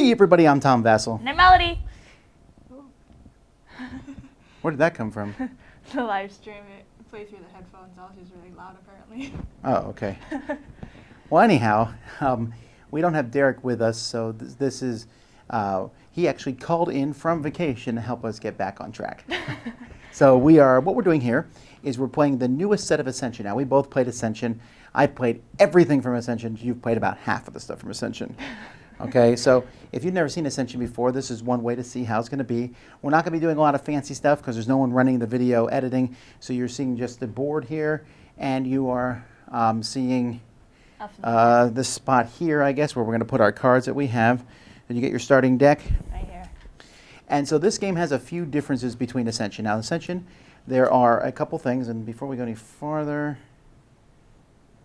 Hey everybody, I'm Tom Vasel. And I'm Melody. Where did that come from? The live stream, it plays through the headphones. Also, is really loud apparently. Oh, okay. Well, anyhow, we don't have Derek with us, so this is, he actually called in from vacation to help us get back on track. So what we're doing here is we're playing the newest set of Ascension. Now, we both played Ascension. I've played everything from Ascension. You've played about half of the stuff from Ascension. Okay, so if you've never seen Ascension before, this is one way to see how it's going to be. We're not going to be doing a lot of fancy stuff because there's no one running the video editing. So you're seeing just the board here, and you are seeing this spot here, I guess, where we're going to put our cards that we have. And you get your starting deck. Right here. And so this game has a few differences between Ascension. Now, Ascension, there are a couple things, and before we go any farther,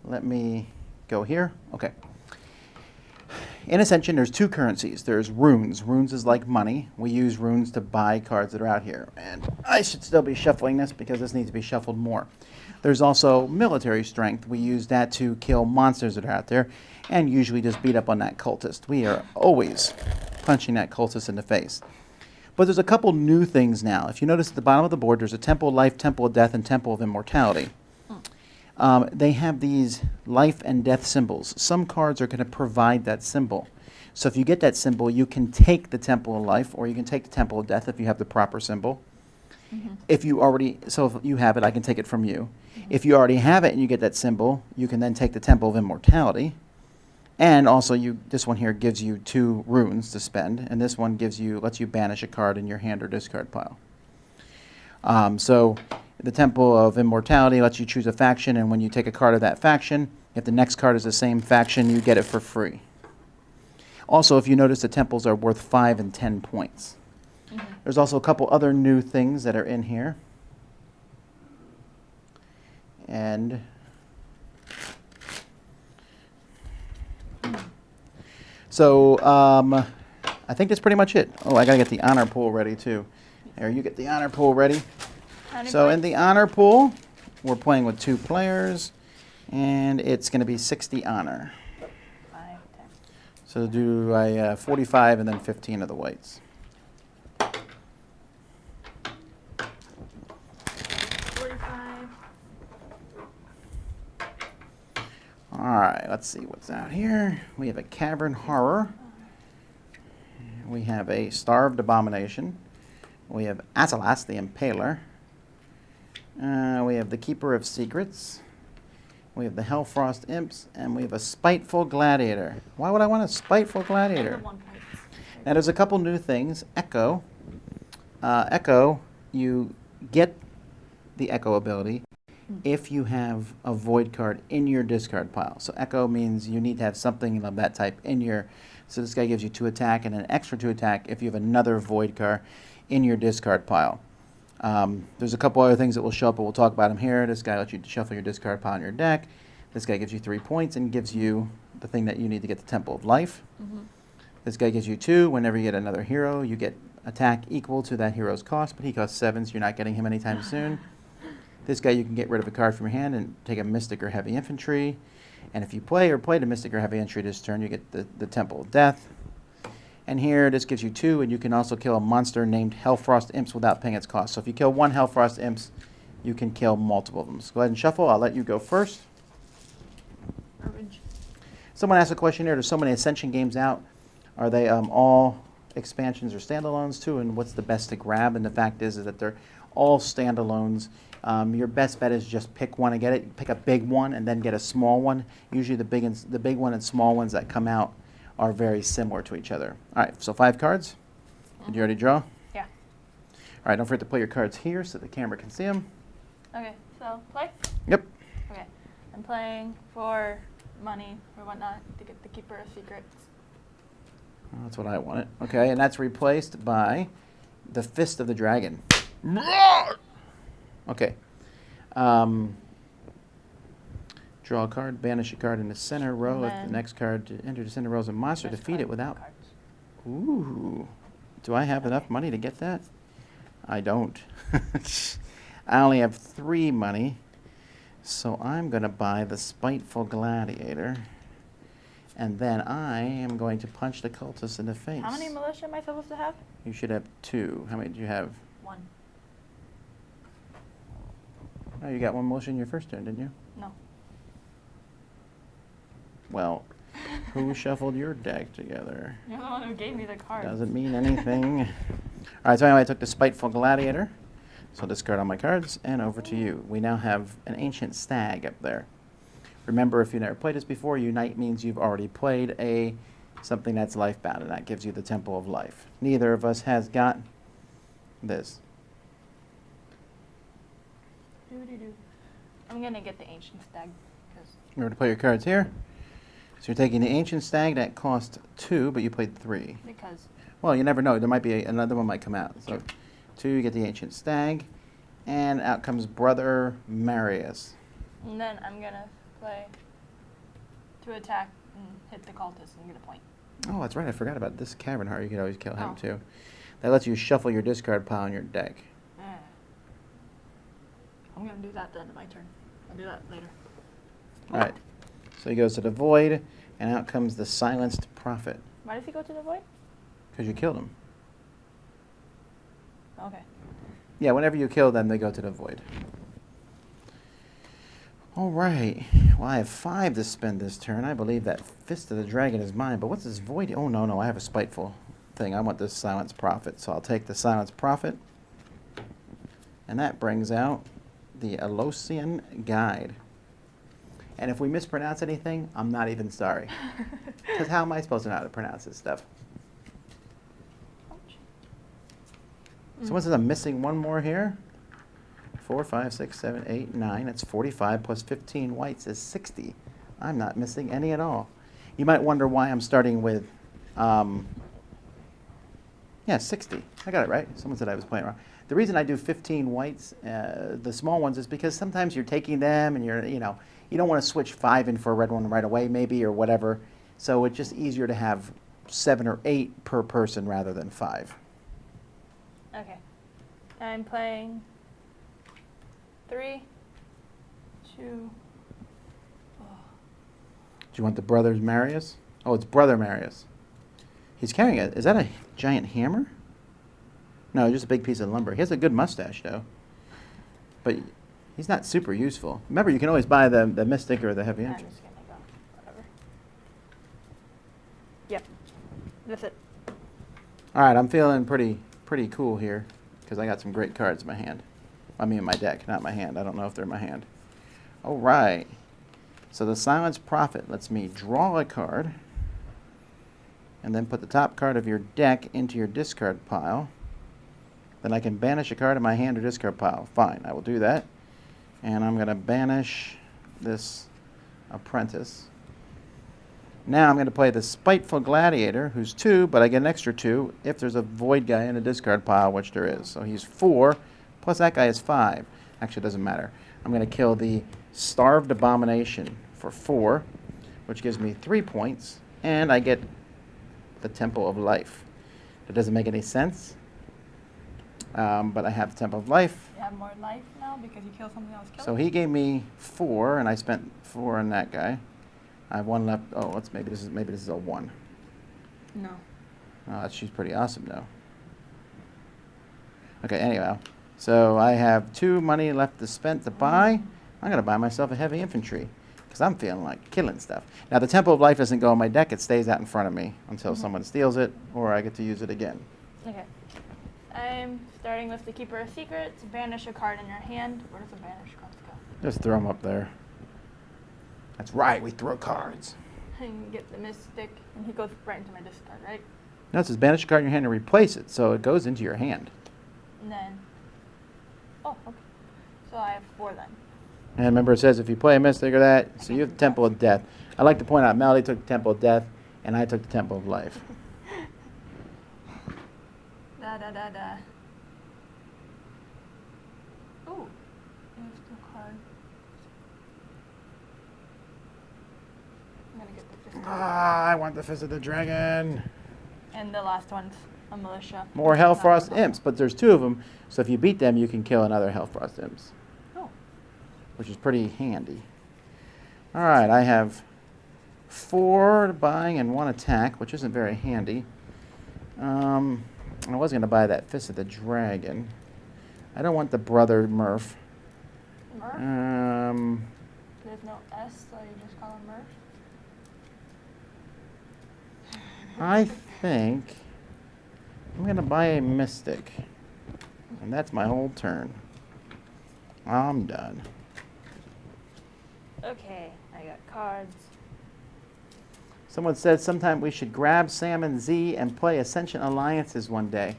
let me go here. Okay. In Ascension, there's two currencies. There's runes. Runes is like money. We use runes to buy cards that are out here. And I should still be shuffling this because this needs to be shuffled more. There's also military strength. We use that to kill monsters that are out there and usually just beat up on that cultist. We are always punching that cultist in the face. But there's a couple new things now. If you notice at the bottom of the board, there's a Temple of Life, Temple of Death, and Temple of Immortality. They have these life and death symbols. Some cards are going to provide that symbol. So if you get that symbol, you can take the Temple of Life, or you can take the Temple of Death if you have the proper symbol. Mm-hmm. If you have it, I can take it from you. Mm-hmm. If you already have it and you get that symbol, you can then take the Temple of Immortality. And also, this one here gives you 2 runes to spend, and this one lets you banish a card in your hand or discard pile. So the Temple of Immortality lets you choose a faction, and when you take a card of that faction, if the next card is the same faction, you get it for free. Also, if you notice, the temples are worth 5 and 10 points. Mm-hmm. There's also a couple other new things that are in here. And so I think that's pretty much it. Oh, I got to get the honor pool ready, too. There, you get the honor pool ready. So in the honor pool, we're playing with 2 players, and it's going to be 60 honor. 5, 10. So do 45 and then 15 of the whites. 45. All right, let's see what's out here. We have a Cavern Horror. We have a Starved Abomination. We have Azalas the Impaler. We have the Keeper of Secrets. We have the Hellfrost Imps, and we have a Spiteful Gladiator. Why would I want a Spiteful Gladiator? Now, there's a couple new things. Echo. Echo, you get the Echo ability if you have a Void card in your discard pile. So Echo means you need to have something of that type in your... So this guy gives you 2 attack and an extra 2 attack if you have another Void card in your discard pile. There's a couple other things that will show up, but we'll talk about them here. This guy lets you shuffle your discard pile in your deck. This guy gives you 3 points and gives you the thing that you need to get the Temple of Life. Mm-hmm. This guy gives you 2. Whenever you get another hero, you get attack equal to that hero's cost, but he costs 7, so you're not getting him anytime soon. This guy, you can get rid of a card from your hand and take a Mystic or Heavy Infantry. And if you played a Mystic or Heavy Infantry this turn, you get the Temple of Death. And here, this gives you 2, and you can also kill a monster named Hellfrost Imps without paying its cost. So if you kill 1 Hellfrost Imps, you can kill multiple of them. So go ahead and shuffle. I'll let you go first. Orange. Someone asked a question here. There's so many Ascension games out. Are they all expansions or standalones too? And what's the best to grab? And the fact is that they're all standalones. Your best bet is just pick one and get it. Pick a big one and then get a small one. Usually the big one and small ones that come out are very similar to each other. All right, so 5 cards. Did you already draw? Yeah. All right, don't forget to play your cards here so the camera can see them. Okay, so play? Yep. Okay, I'm playing for money or whatnot to get the Keeper of Secrets. Well, that's what I wanted. Okay, and that's replaced by the Fist of the Dragon. Okay. Draw a card, banish a card in the center row. If the next card to enter the center row is a monster, defeat it without... Ooh. Do I have enough money to get that? I don't. I only have 3 money. So I'm going to buy the Spiteful Gladiator. And then I am going to punch the cultist in the face. How many militia am I supposed to have? You should have 2. How many do you have? 1. Oh, you got 1 militia in your first turn, didn't you? No. Well, who shuffled your deck together? You're the one who gave me the card. Doesn't mean anything. All right, so anyway, I took the Spiteful Gladiator. So I'll discard all my cards, and over to you. We now have an Ancient Stag up there. Remember, if you never played this before, Unite means you've already played something that's life-bound, and that gives you the Temple of Life. Neither of us has got this. Doo-doo-doo. I'm going to get the Ancient Stag. Remember to play your cards here. So you're taking the Ancient Stag. That cost 2, but you played 3. Because. Well, you never know. There might be another one might come out. So 2, you get the Ancient Stag. And out comes Brother Marius. And then I'm going to play to attack and hit the cultist and get a point. Oh, that's right. I forgot about this Cavern Heart. You could always kill him, Oh. too. That lets you shuffle your discard pile in your deck. I'm going to do that at the end of my turn. I'll do that later. All right. So he goes to the Void, and out comes the Silenced Prophet. Why does he go to the void? Because you killed him. Okay. Yeah, whenever you kill them, they go to the Void. All right. Well, I have 5 to spend this turn. I believe that Fist of the Dragon is mine. But what's this Void? Oh, no. I have a Spiteful thing. I want this Silenced Prophet. So I'll take the Silenced Prophet. And that brings out the Elosian Guide. And if we mispronounce anything, I'm not even sorry. Because how am I supposed to know how to pronounce this stuff? Ouch. So what says I'm missing 1 more here? 4, 5, 6, 7, 8, 9. That's 45 plus 15 whites is 60. I'm not missing any at all. You might wonder why I'm starting with, 60. I got it right. Someone said I was playing wrong. The reason I do 15 whites, the small ones, is because sometimes you're taking them and you don't want to switch 5 in for a red one right away maybe or whatever. So it's just easier to have 7 or 8 per person rather than 5. Okay. I'm playing 3, 2. Do you want the Brothers Marius? Oh, it's Brother Marius. He's carrying it. Is that a giant hammer? No, just a big piece of lumber. He has a good mustache, though. But he's not super useful. Remember, you can always buy the Mystic or the Heavy I'm Entry. just going to go. Whatever. Yep. That's it. All right, I'm feeling pretty cool here because I got some great cards in my hand. I mean, in my deck, not my hand. I don't know if they're in my hand. All right. So the Silenced Prophet lets me draw a card and then put the top card of your deck into your discard pile. Then I can banish a card in my hand or discard pile. Fine, I will do that. And I'm going to banish this Apprentice. Now I'm going to play the Spiteful Gladiator, who's 2, but I get an extra 2 if there's a Void guy in a discard pile, which there is. So he's 4, plus that guy is 5. Actually, it doesn't matter. I'm going to kill the Starved Abomination for 4, which gives me 3 points, and I get the Temple of Life. That doesn't make any sense. But I have the Temple of Life. You have more life now because you killed something else. So he gave me 4, and I spent 4 on that guy. I have 1 left. Oh, maybe this is a 1. No. Oh, she's pretty awesome though. Okay, anyhow. So I have 2 money left to spend to buy. I'm gonna buy myself a Heavy Infantry because I'm feeling like killing stuff. Now the Temple of Life doesn't go in my deck; it stays out in front of me until someone steals it or I get to use it again. Okay. I'm starting with the Keeper of Secrets. Banish a card in your hand. Where does the banish cards go? Just throw them up there. That's right, we throw cards. And get the Mystic, and he goes right into my discard, right? No, it says banish a card in your hand and replace it, so it goes into your hand. And then, oh, okay. So I have 4 then. And remember, it says if you play a Mystic or that, so you have the Temple of Death. I like to point out, Melody took the Temple of Death, and I took the Temple of Life. Da. Ooh, there's the card. I'm gonna get the Fist. I want the Fist of the Dragon. And the last one's a Militia. More Hellfrost Imps, but there's 2 of them, so if you beat them, you can kill another Hellfrost Imps, Oh. which is pretty handy. All right, I have 4 buying and 1 attack, which isn't very handy. I was going to buy that Fist of the Dragon. I don't want the Brother Murph. Murph? There's no S, so you just call him Murph? I think I'm going to buy a Mystic. And that's my whole turn. I'm done. Okay, I got cards. Someone said sometime we should grab Sam and Z and play Ascension Alliances one day.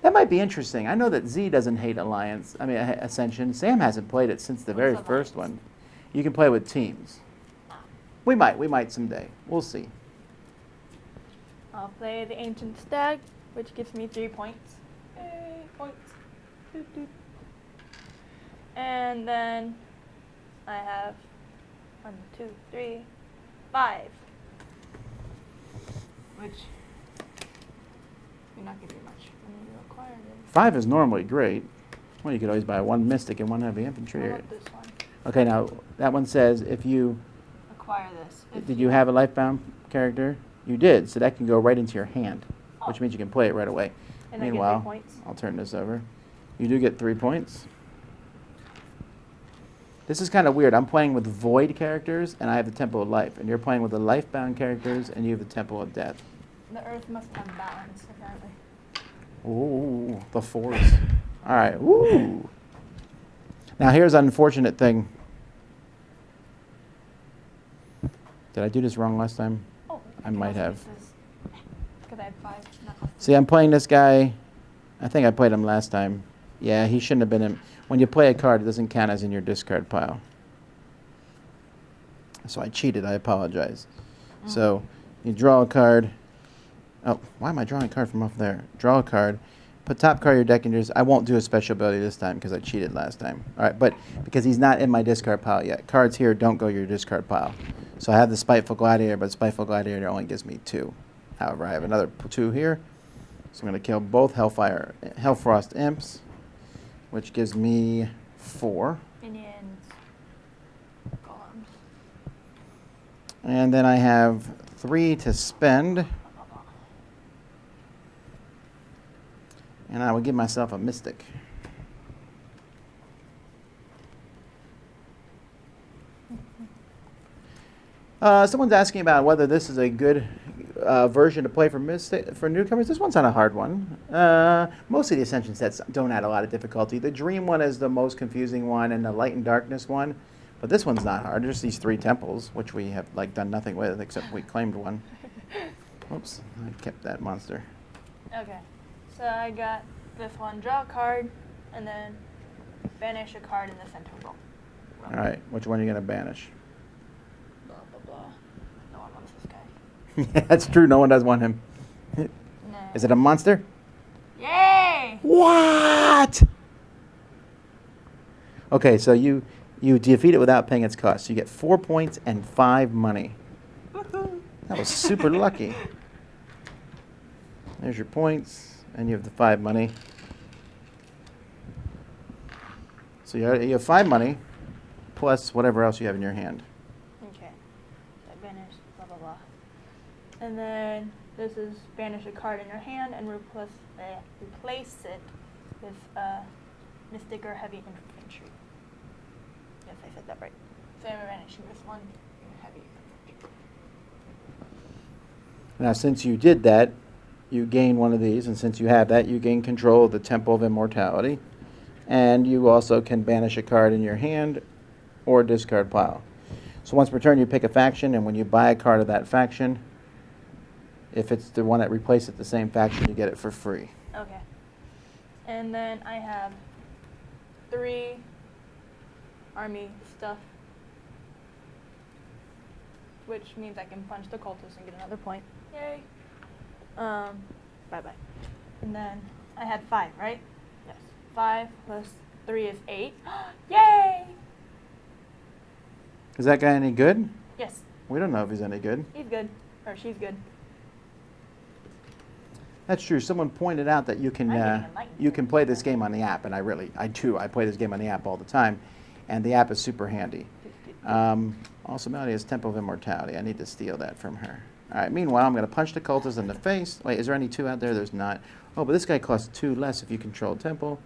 That might be interesting. I know that Z doesn't hate Ascension. Sam hasn't played it since the very first one. You can play with teams. We might someday. We'll see. I'll play the Ancient Stag, which gives me 3 points. Yay, points. Doot, doot. And then I have 1, 2, 3, 5. Which you're not giving much when you acquire this. 5 is normally great. Well, you could always buy 1 Mystic and 1 Heavy I Infantry. want this one. Okay, now that one says if you Acquire this. did you have a Lifebound character? You did, so that can go right into your hand, which means you can play it right away. And I get 3 Meanwhile, points. I'll turn this over. You do get 3 points. This is kind of weird. I'm playing with Void characters, and I have the Temple of Life. And you're playing with the Lifebound characters, and you have the Temple of Death. The Earth must have balance, apparently. Ooh, the Force. All right. Ooh. Now, here's an unfortunate thing. Did I do this wrong last time? Oh, I might have. Because I had 5. Not See, I'm playing this guy. I think I played him last time. Yeah, he shouldn't have been in. When you play a card, it doesn't count as in your discard pile. So I cheated. I apologize. So you draw a card. Oh, why am I drawing a card from off there? Draw a card. Put top card of your deck in yours. I won't do a special ability this time because I cheated last time. All right, but because he's not in my discard pile yet. Cards here don't go your discard pile. So I have the Spiteful Gladiator, but Spiteful Gladiator only gives me 2. However, I have another 2 here. So I'm going to kill both Hellfrost Imps, which gives me 4. Minions. Golems. And then I have 3 to spend. And I will give myself a Mystic. Someone's asking about whether this is a good version to play for newcomers. This one's not a hard one. Most of the Ascension sets don't add a lot of difficulty. The Dream one is the most confusing one, and the Light and Darkness one. But this one's not hard. There's these 3 temples, which we have done nothing with, except we claimed one. Oops, I kept that monster. Okay. So I got this one, draw a card, and then banish a card in the center row. All right, which one are you going to banish? Blah, blah, blah. No one wants this guy. Yeah, that's true. No one does want him. No. Is it a monster? Yay! What? Okay, so you defeat it without paying its cost. So you get 4 points and 5 money. Woohoo! That was super lucky. There's your points, and you have the 5 money. So you have 5 money, plus whatever else you have in your hand. Okay. So I banish, blah, blah, blah. And then this is banish a card in your hand and replace it with Mystic or Heavy Infantry. Yes, I said that right. So I'm banishing this one Heavy Infantry. Now, since you did that, you gain one of these, and since you have that, you gain control of the Temple of Immortality. And you also can banish a card in your hand or discard pile. So once per turn, you pick a faction, and when you buy a card of that faction, if it's the one that replaces the same faction, you get it for free. Okay. And then I have 3 army stuff, which means I can punch the cultists and get another point. Yay. Bye-bye. And then I had 5, right? Yes. 5 plus 3 is 8. Yay! Is that guy any good? Yes, We don't know if he's any good. he's good. Or she's good. That's true. Someone pointed out that you can I'm getting enlightened. you can play this game on the app, and I do. I play this game on the app all the time, and the app is super handy. Also, Melody has Temple of Immortality. I need to steal that from her. All right, meanwhile, I'm going to punch the cultist in the face. Wait, is there any 2 out there? There's not. Oh, but this guy costs 2 less if you control Temple.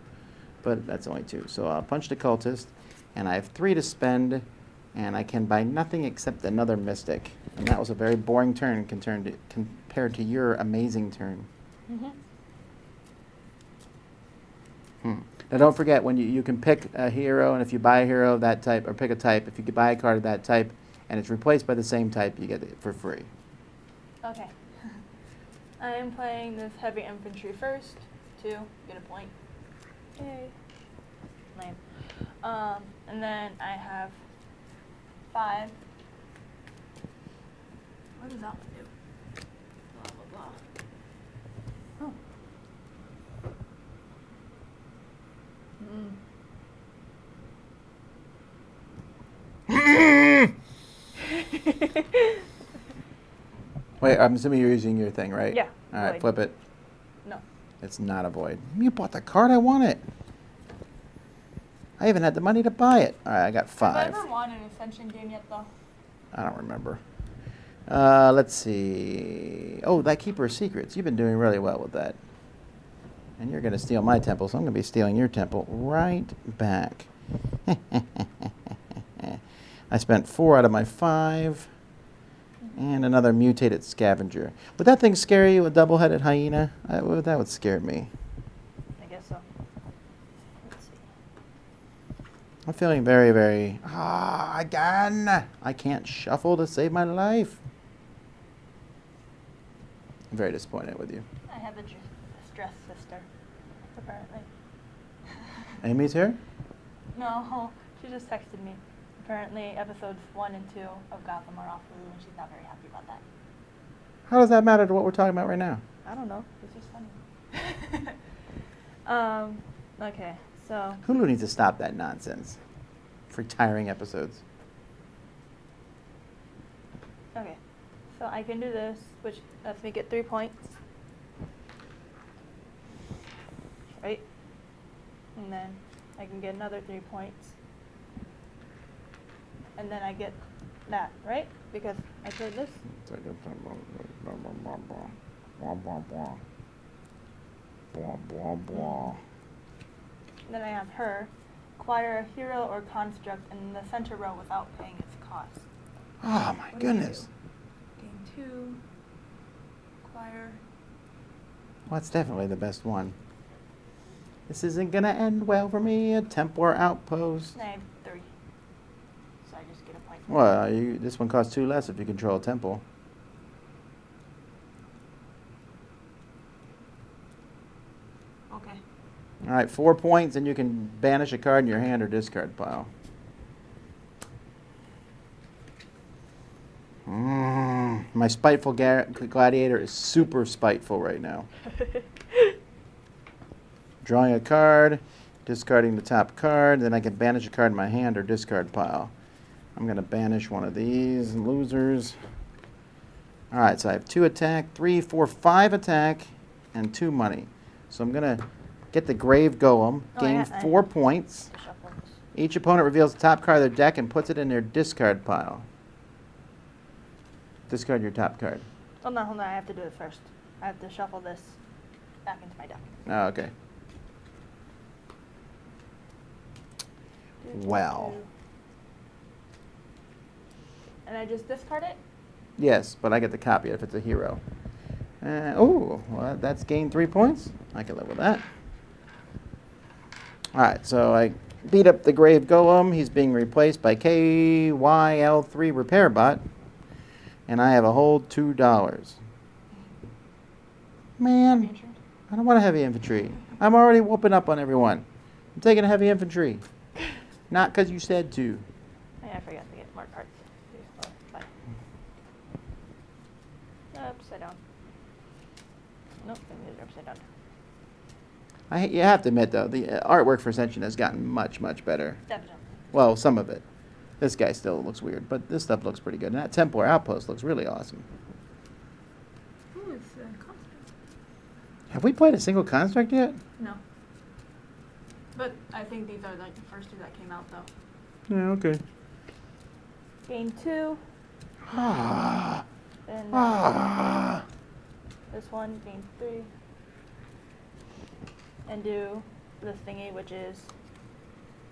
But that's only 2. So I'll punch the cultist, and I have 3 to spend, and I can buy nothing except another Mystic. And that was a very boring turn compared to your amazing turn. Now don't forget, when you can pick a hero, and if you buy a hero of that type, or pick a type, if you could buy a card of that type, and it's replaced by the same type, you get it for free. Okay. I am playing this heavy infantry first. 2, get a point. Yay. Lame. And then I have 5. What does that one do? Blah, blah, blah. Oh. Wait, I'm assuming you're using your thing, right? Yeah. All right, void. flip it. No. It's not a void. You bought the card. I want it. I even had the money to buy it. All right, I got 5. Have I ever won an Ascension game yet, though? I don't remember. Let's see. Oh, that Keeper of Secrets. You've been doing really well with that. And you're going to steal my temple, so I'm going to be stealing your temple right back. I spent 4 out of my 5. And another mutated scavenger. Would that thing scare you, a double-headed hyena? That would scare me. I guess so. Let's see. I'm feeling very, very... again! I can't shuffle to save my life. I'm very disappointed with you. I have a stressed sister, apparently. Amy's here? No, she just texted me. Apparently, episodes 1 and 2 of Gotham are off Hulu, and she's not very happy about that. How does that matter to what we're talking about right now? I don't know. It's just funny. Okay, so... Hulu needs to stop that nonsense. For tiring episodes. Okay, so I can do this, which lets me get 3 points. Right? And then I can get another 3 points. And then I get that, right? Because I played this. Then I have her. Acquire a hero or construct in the center row without paying its cost. Oh my goodness. Gain 2. Acquire. Well, that's definitely the best one. This isn't going to end well for me. A Templar outpost. I have 3. So I just get a point. Well, this one costs 2 less if you control a temple. Okay. All right, 4 points, and you can banish a card in your hand or discard pile. My spiteful gladiator is super spiteful right now. Drawing a card, discarding the top card, then I can banish a card in my hand or discard pile. I'm going to banish one of these losers. All right, so I have 2 attack, 3, 4, 5 attack, and 2 money. So I'm going to get the Grave Golem, gain 4 points. Shuffle this. Each opponent reveals the top card of their deck and puts it in their discard pile. Discard your top card. Hold on, I have to do it first. I have to shuffle this back into my deck. Oh, okay. Well. And I just discard it? Yes, but I get the copy if it's a hero. Oh, well, that's gained 3 points. I can live with that. All right, so I beat up the Grave Golem. He's being replaced by KYL3 Repair Bot. And I have a whole $2. Man, I don't want a heavy infantry. I'm already whooping up on everyone. I'm taking a heavy infantry. Not because you said to. I forgot to get more cards. Oh, bye. Upside down. Nope, these are upside down. You have to admit, though, the artwork for Ascension has gotten much, much better. Definitely. Well, some of it. This guy still looks weird, but this stuff looks pretty good. And that Templar Outpost looks really awesome. Ooh, it's a construct. Have we played a single construct yet? No. But I think these are like the first 2 that came out, though. Yeah, okay. gain 2. Ah. And Ah. this one, gain 3. And do the thingy, which is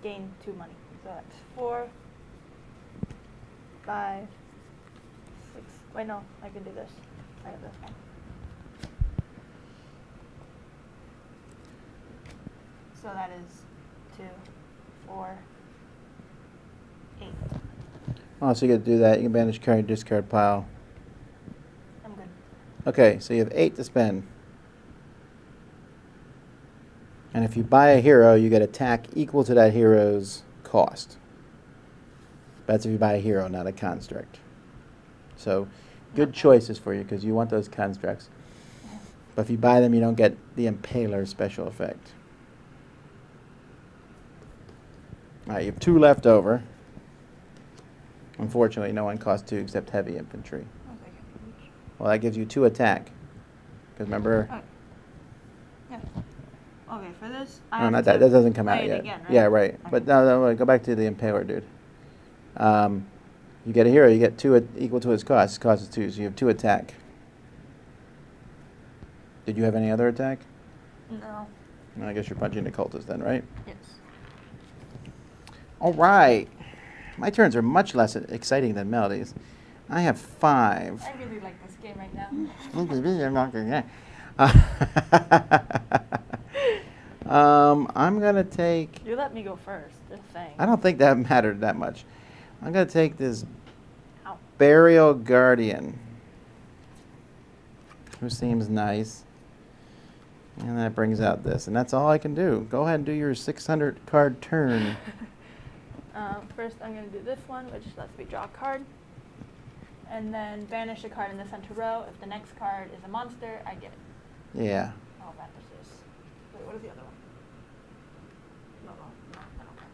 gain 2 money. So that's 4, 5, 6. Wait, no, I can do this. I have this one. So that is 2, 4, 8. Oh, so you get to do that. You can banish card, discard pile. I'm good. Okay, so you have 8 to spend. And if you buy a hero, you get attack equal to that hero's cost. That's if you buy a hero, not a construct. So, good choices for you because you want those constructs. But if you buy them, you don't get the Impaler special effect. All right, you have 2 left over. Unfortunately, no one costs 2 except heavy infantry. Okay. Well, that gives you 2 attack. Because remember... Oh. Yeah. Okay, for this, I No, have not to that. That doesn't come play out it yet. again, right? Yeah, right. Okay. But no, go back to the Impaler, dude. You get a hero, you get 2 equal to his cost. His cost is 2, so you have 2 attack. Did you have any other attack? No. No, I guess you're punching the cultist then, right? Yes. All right. My turns are much less exciting than Melody's. I have 5. I really like this game right now. I'm going to take... You let me go first, just saying. I don't think that mattered that much. I'm going to take this Ow. Burial Guardian, who seems nice. And that brings out this. And that's all I can do. Go ahead and do your 600 card turn. First, I'm going to do this one, which lets me draw a card. And then banish a card in the center row. If the next card is a monster, I get it. Yeah. Oh, that is this. Wait, what is the other one? No, I don't care.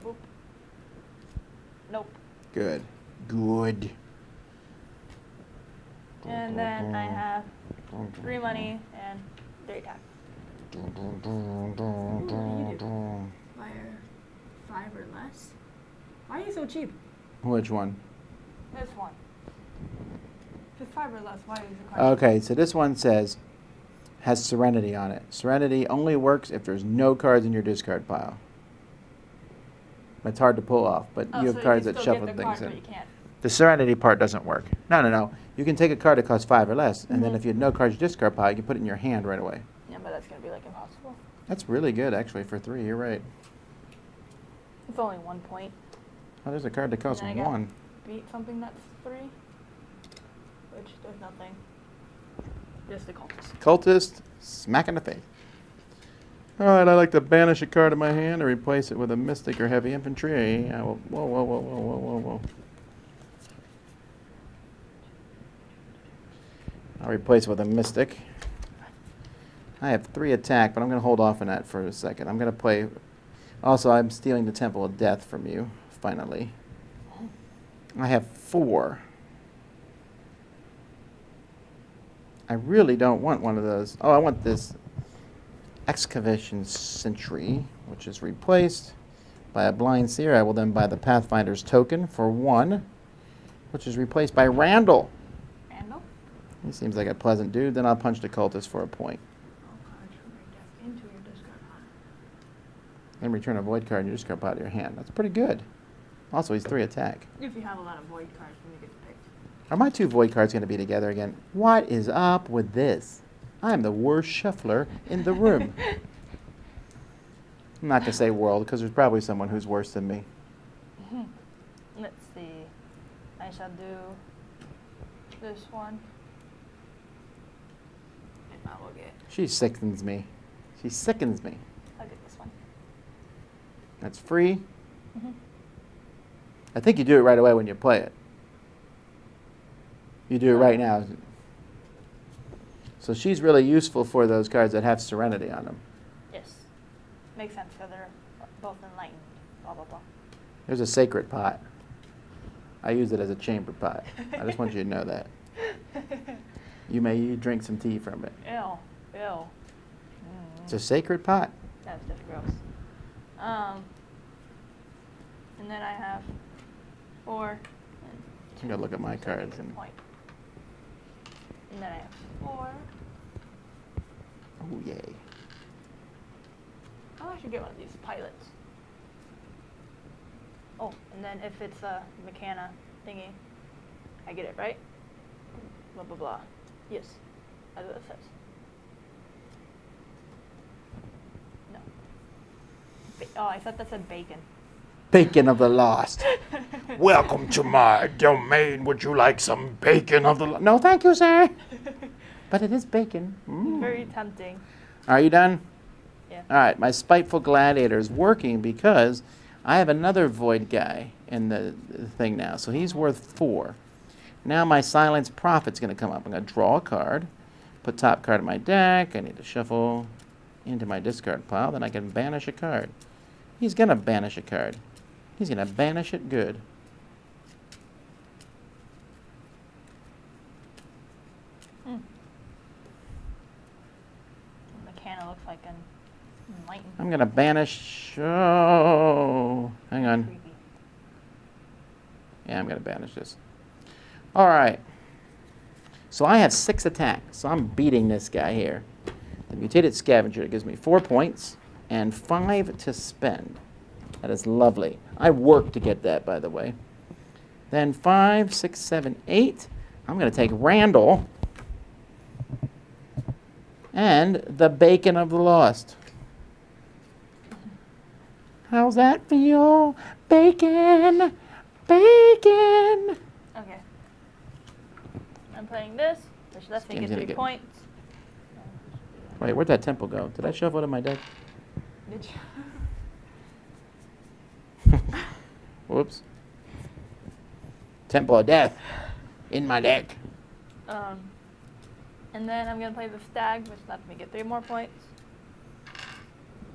Boop. Nope. Good. Good. And then I have 3 money and 3 attack. Fire 5 or less? Why are you so cheap? Which one? This one. Just 5 or less. Why is the card? Okay, so this one says, has Serenity on it. Serenity only works if there's no cards in your discard pile. It's hard to pull off, but you have cards that shuffle things in. The Serenity part doesn't work. No. You can take a card that costs 5 or less, and then if you have no cards in your discard pile, you can put it in your hand right away. Yeah, but that's going to be like impossible. That's really good, actually, for 3. You're right. It's only 1 point. Oh, there's a card that costs And I got 1. Beat something that's 3, which there's nothing. Just the cultist. Cultist, smack in the face. All right, I like to banish a card in my hand and replace it with a Mystic or Heavy Infantry. I will, whoa. I'll replace it with a Mystic. I have 3 attack, but I'm going to hold off on that for a second. I'm going to play... Also, I'm stealing the Temple of Death from you, finally. I have 4. I really don't want one of those. Oh, I want this Excavation Sentry, which is replaced by a Blind Seer. I will then buy the Pathfinder's token for 1, which is replaced by Randall. Randall? He seems like a pleasant dude. Then I'll punch the cultist for a point. Into your discard pile. Then return a void card in your discard pile to your hand. That's pretty good. Also, he's 3 attack. If you have a lot of void cards, then you get picked. Are my 2 void cards going to be together again? What is up with this? I am the worst shuffler in the room. I'm not going to say world, because there's probably someone who's worse than me. Let's see. I shall do this one. And I will get... She sickens me. She sickens me. I'll get this one. That's free. I think you do it right away when you play it. You do it right now. So she's really useful for those cards that have Serenity on them. Yes. Makes sense, because they're both enlightened. Blah, blah, blah. There's a sacred pot. I use it as a chamber pot. I just want you to know that. You may drink some tea from it. Ew. It's a sacred pot. That's just gross. And then I have 4, and I 2. gotta look at my so I cards. get a And, point. And then I have 4. oh, yay. Oh, I should get one of these pilots. Oh, and then if it's a Mechana thingy, I get it, right? Blah, blah, blah. Yes, that's what it says. No. Oh, I thought that said bacon. Bacon of the lost. Welcome to my domain. Would you like some bacon of the lost? No, thank you, sir. But it is bacon. Mm. Very tempting. Are you done? Yeah. All right, my spiteful gladiator is working because I have another void guy in the thing now, so he's worth 4. Now my silence prophet's going to come up. I'm going to draw a card, put top card in my deck. I need to shuffle into my discard pile. Then I can banish a card. He's going to banish a card. He's going to banish it good. Mechana looks like an enlightened. I'm going to banish. Oh, hang on. Creepy. Yeah, I'm going to banish this. All right. So I have 6 attack. So I'm beating this guy here. The mutated scavenger gives me 4 points and 5 to spend. That is lovely. I worked to get that, by the way. Then 5, 6, 7, 8. I'm going to take Randall and the bacon of the lost. How's that feel? Bacon! Bacon! Okay. I'm playing this, which lets me game's get gonna 3 get- points. Wait, where'd that temple go? Did I shuffle it in my deck? Did you? Whoops. Temple of Death in my deck. And then I'm going to play the stag, which lets me get 3 more points.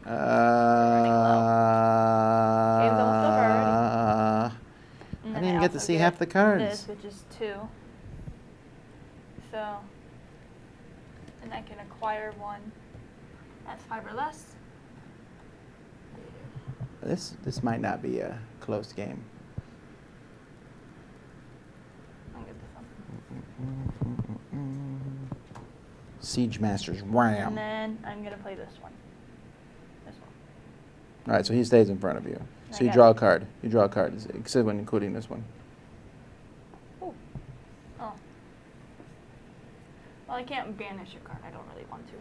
Game's almost over already. And I then didn't even get to also see half the cards. This, which is 2. So, and I can acquire 1. That's 5 or less. This might not be a close game. I'll get this one. Siege Master's And Ram. then I'm going to play this one. This one. All right, so he stays in front of you. So I you got draw it. a card. You draw a card, except when including this one. Ooh. Oh. Well, I can't banish a card. I don't really want to.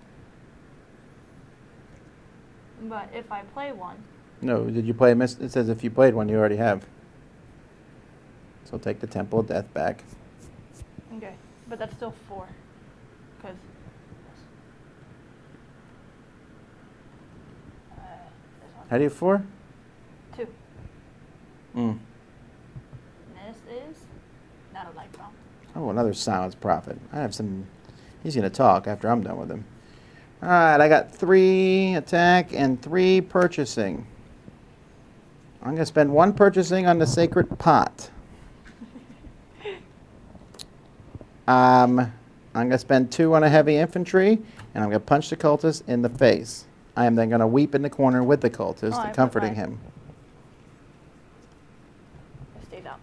But if I play one, No, did you play a miss? It says if you played one, you already have. So take the Temple of Death back. okay. But that's still 4. Because this one. How do you have 4? 2. Mm. And this is not a light bomb. Oh, another silence prophet. I have some. He's going to talk after I'm done with him. All right, I got 3 attack and 3 purchasing. I'm going to spend 1 purchasing on the sacred pot. I'm going to spend 2 on a heavy infantry, and I'm going to punch the cultist in the face. I am then going to weep in the corner with the cultist, I put comforting mine. him. It stays out.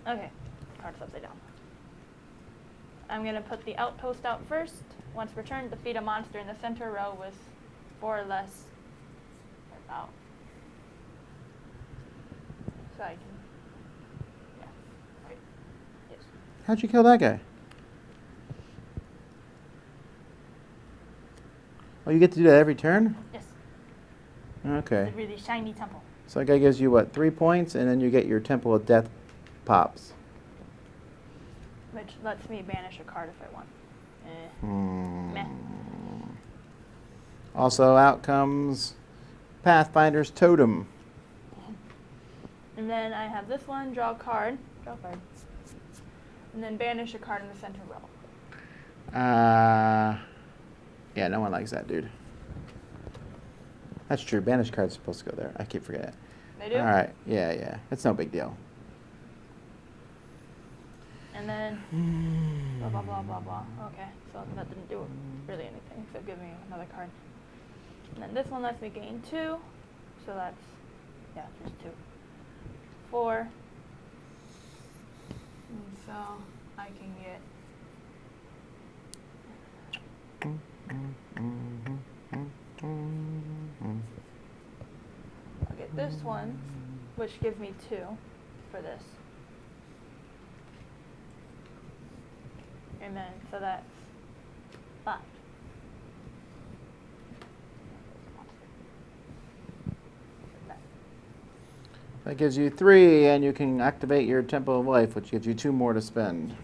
Okay. Card's upside down. I'm going to put the outpost out first. Once returned, defeat a monster in the center row with 4 or less out. So I can, yeah, right, yes. How'd you kill that guy? Oh, you get to do that every turn? Yes, Okay. it's a really shiny temple. So that guy gives you, what, 3 points, and then you get your Temple of Death pops. Which lets me banish a card if I want. Meh. Also, out comes Pathfinder's Totem. And then I have this one, draw a card. And then banish a card in the center row. Yeah, no one likes that, dude. That's true. Banish card's supposed to go there. I keep forgetting. They do? All right. Yeah. It's no big deal. And then blah, blah, blah, blah, blah. Okay, so that didn't do really anything except give me another card. And then this one lets me gain 2. so that's, yeah, just 2. 4. And so I can get, I'll get this one, which gives me 2 for this. And then, so that's 5. That gives you 3, and you can activate your Temple of Life, which gives you 2 more to spend.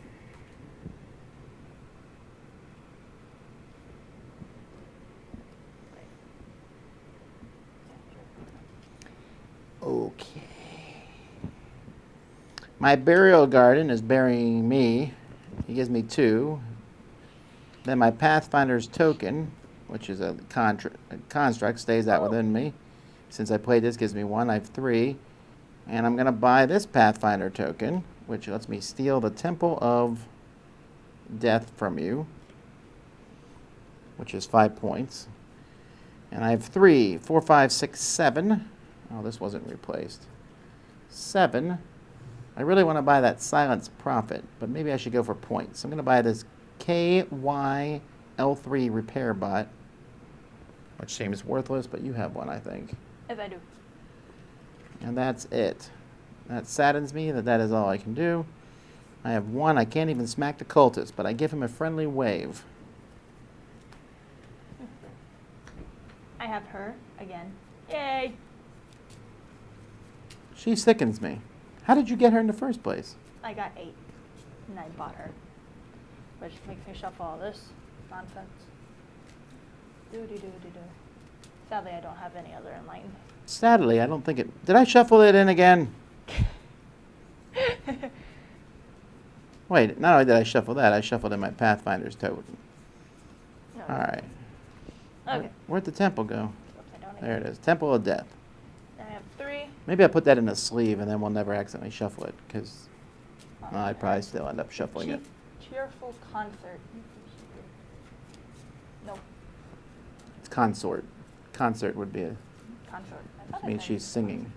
Okay. My Burial Garden is burying me. He gives me 2. Then my Pathfinder's Token, which is a construct, stays out within me. Since I played this, gives me 1. I have 3. And I'm going to buy this Pathfinder token, which lets me steal the Temple of Death from you, which is 5 points. And I have 3, 4, 5, 6, 7. Oh, this wasn't replaced. 7. I really want to buy that Silence Prophet, but maybe I should go for points. I'm going to buy this KYL3 repair bot, which seems worthless, but you have one, I think. If I do. And that's it. That saddens me that that is all I can do. I have 1. I can't even smack the cultist, but I give him a friendly wave. I have her again. Yay! She sickens me. How did you get her in the first place? I got 8, and I bought her, which makes me shuffle all this nonsense. Do. Sadly, I don't have any other enlightened. Sadly, I don't think it... Did I shuffle it in again? Wait, not only did I shuffle that, I shuffled in my Pathfinder's token. No. All right. Okay. Where'd the temple go? Upside down There again. it is. Temple of Death. I have 3. Maybe I put that in a sleeve and then we'll never accidentally shuffle it, because I'd probably still end up shuffling it. Cheerful concert. Nope. It's consort. Concert would be a... Consort. Which means she's singing.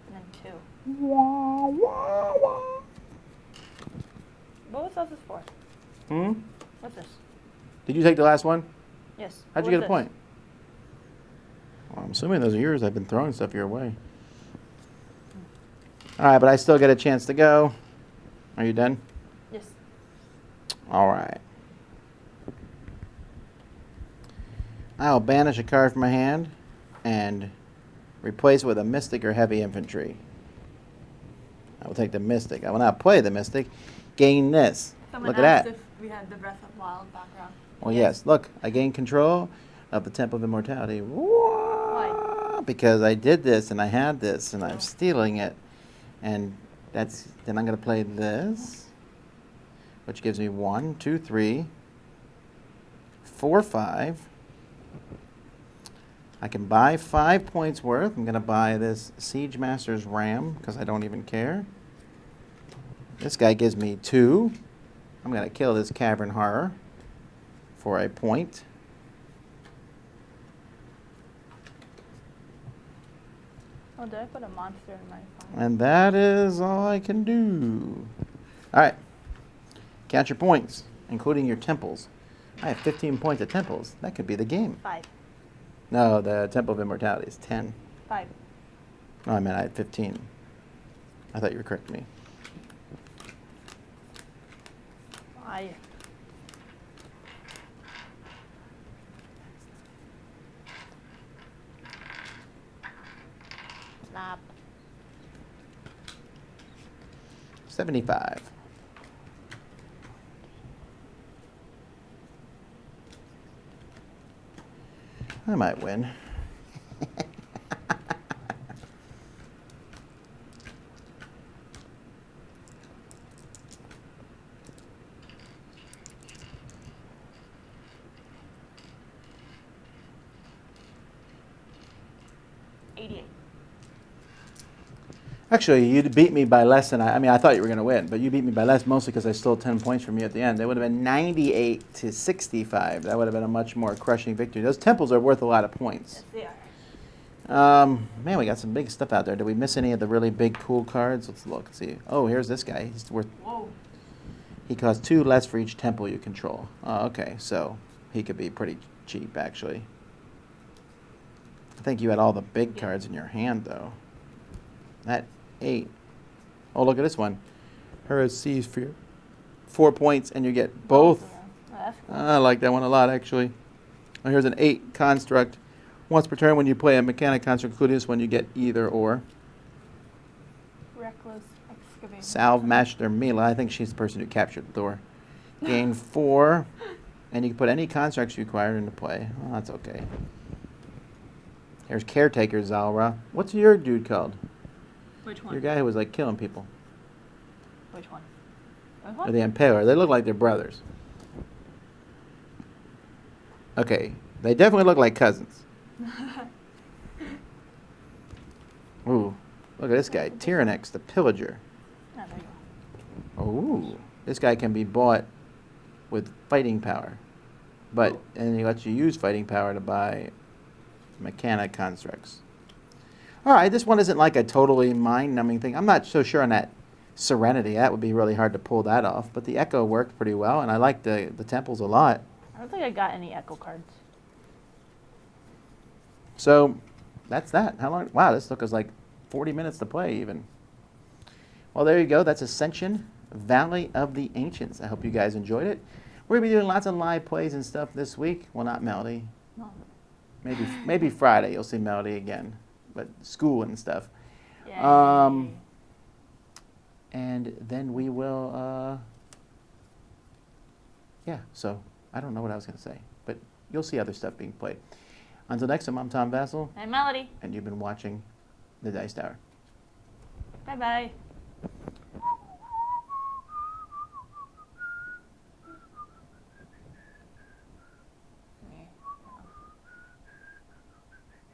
And then 2. What was this for? Hmm? What's this? Did you take the last one? Yes. How'd you What's get a point? Well, I'm assuming those are yours. I've been throwing stuff your way. All right, but I still get a chance to go. Are you done? Yes. All right. I'll banish a card from my hand and replace it with a Mystic or Heavy Infantry. I will take the Mystic. I will not play the Mystic. Gain this. Look at that. If we had the Breath of Wild background. Well, yes. Look, I gain control of the Temple of Immortality. Why? Because I did this and I had this and I'm stealing it. And that's then I'm going to play this, which gives me 1, 2, 3, 4, 5. I can buy 5 points worth. I'm going to buy this Siege Master's Ram because I don't even care. This guy gives me 2. I'm going to kill this Cavern Horror for a point. Oh, did I put a monster in my phone? And that is all I can do. All right. Count your points, including your temples. I have 15 points of temples. That could be the game. 5. No, the Temple of Immortality is 10. 5. No, I meant I had 15. I thought you were correcting me. Fire. Snap. 75. I might win. Actually, you beat me by less than I mean, I thought you were going to win, but you beat me by less mostly because I stole 10 points from you at the end. It would have been 98 to 65. That would have been a much more crushing victory. Those temples are worth a lot of points. Yes, they are. Man, we got some big stuff out there. Did we miss any of the really big, cool cards? Let's look and see. Oh, here's this guy. He's worth. Whoa. He costs 2 less for each temple you control. Oh, okay, so he could be pretty cheap, actually. I think you had all the big cards in your hand, though. That 8. Oh, look at this one. Her sees for your 4 points, and you get both. Oh, that's cool. I like that one a lot, actually. Oh, here's an 8 construct. Once per turn, when you play a mechanic construct, including this one, you get either or. Reckless excavation. Salve Master Mila. I think she's the person who captured Thor. Gain 4, and you can put any constructs you require into play. Oh, that's okay. Here's Caretaker Zalra. What's your dude called? Which one? Your guy who was like killing people. Which one? This Or one? the Impaler. They look like they're brothers. Okay, they definitely look like cousins. Ooh, look at this guy, Tyrannex, the Pillager. Oh, there you go. Ooh, this guy can be bought with fighting power, but and he lets you use fighting power to buy mechanic constructs. All right, this one isn't like a totally mind-numbing thing. I'm not so sure on that Serenity. That would be really hard to pull that off. But the Echo worked pretty well, and I like the temples a lot. I don't think I got any Echo cards. So that's that. How long? Wow, this took us like 40 minutes to play even. Well, there you go. That's Ascension, Valley of the Ancients. I hope you guys enjoyed it. We're going to be doing lots of live plays and stuff this week. Well, not Melody. No. Maybe Friday you'll see Melody again. But school and stuff. Yay. And then we will, yeah, so I don't know what I was going to say. But you'll see other stuff being played. Until next time, I'm Tom Vasel. I'm Melody. And you've been watching The Dice Tower. Bye-bye.